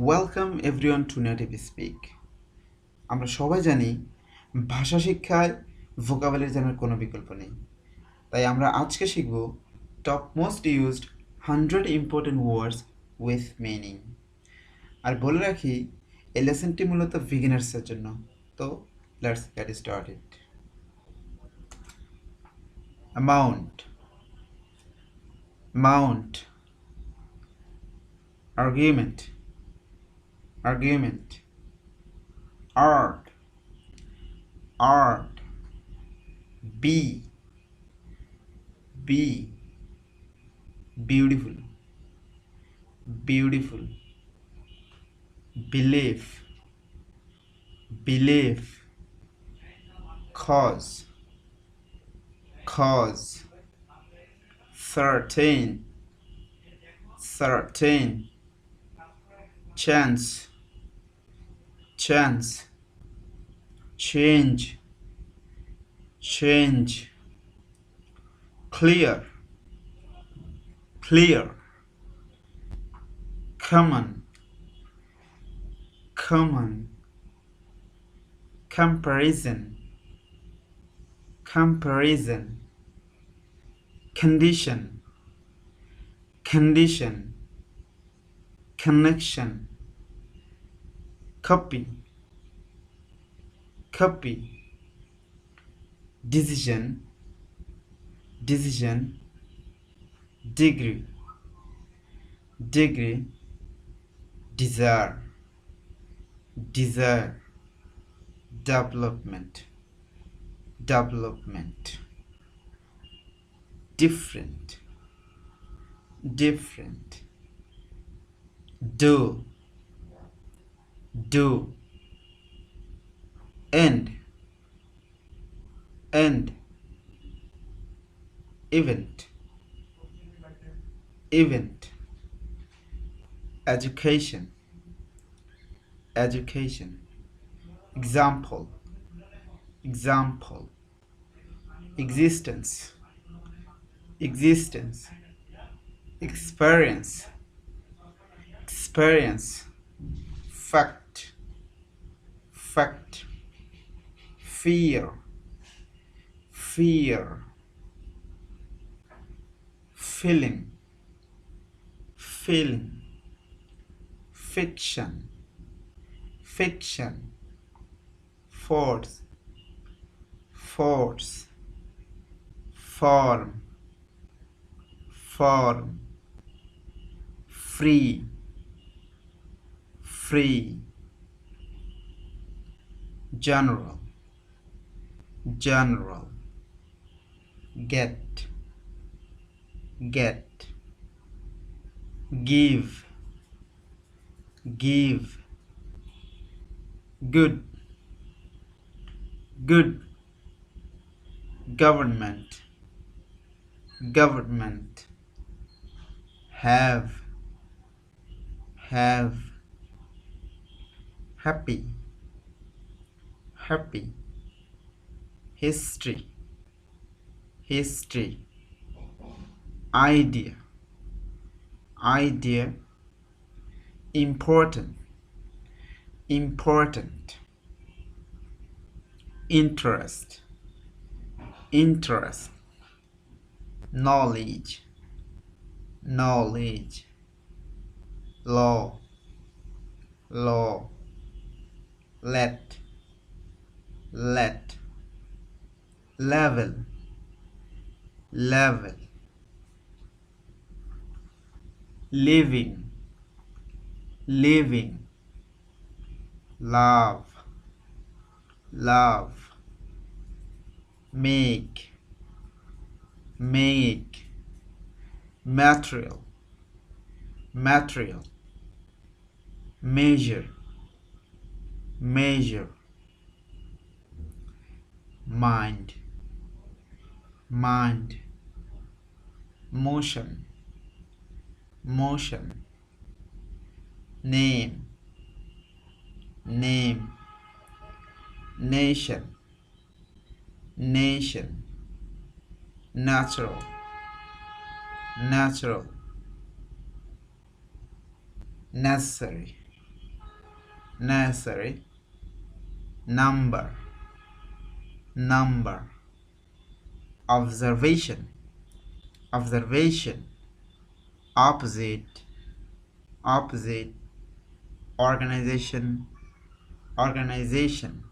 Welcome everyone two native speak. আমরা সবাই জানি ভাষা শিক্ষায় ভোকাবুলারি জানার কোনো বিকল্প নেই। তাই আমরা আজকে শিখব top most used 100 important words with meaning. আর বলে রাখি এই লেসনটি মূলত বিগিনার্সের জন্য। তো let's get started. Amount, mount, argument, argument, art, art, be, beautiful, beautiful, belief, cause, certain, chance, change, clear, common, comparison, condition, connection, copy, decision, degree, desire, development, different, do, end, event, education, example, existence, experience, fact, fear, feeling, fiction, force, form, free, general, get, give, good, government, have, happy, history, idea, important, interest, knowledge, law, let, level, living, love, make, material, measure, mind, motion, name, nation, natural, necessary, necessary, number, number, observation, observation, opposite, opposite, organization, organization,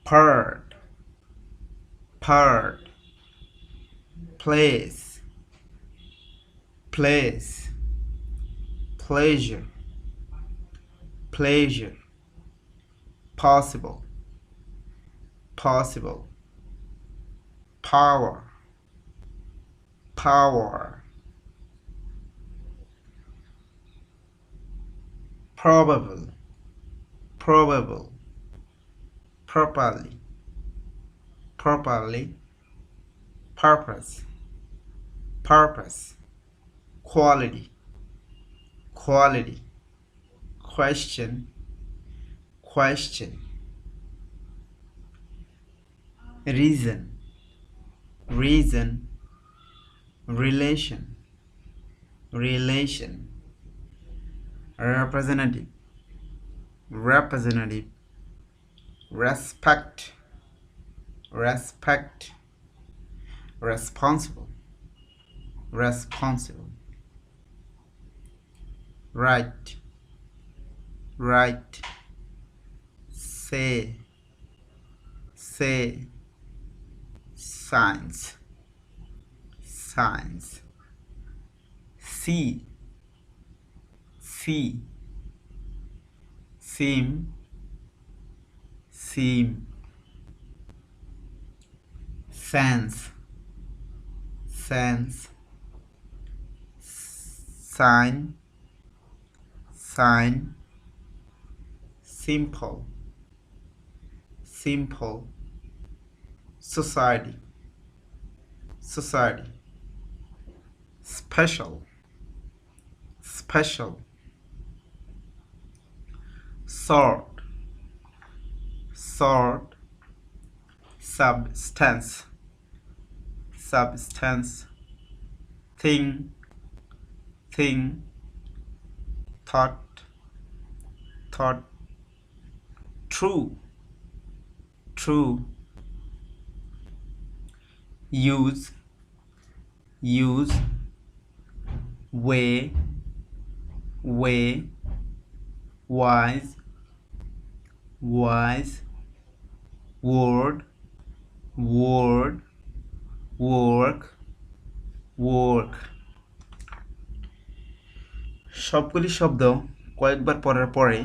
part, part, place, place, pleasure, pleasure, possible, possible, power, power, probable, probable, properly, properly, purpose, purpose, quality, quality, question, question, reason, reason, relation, relation, representative, representative, respect, respect, responsible, responsible, right, right, say, say, science, science, see, see, seem, seem, sense, sense, sign, sign, simple, simple, society, society, special, special, sort, sort, substance, substance, thing, thing, thought, thought, true, true, use, use, way, way, wise, wise, word, word, work, work। সবগুলি শব্দ কয়েকবার পড়ার পরে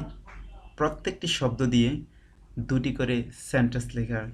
প্রত্যেকটি শব্দ দিয়ে দুটি করে সেন্টেন্স লেখার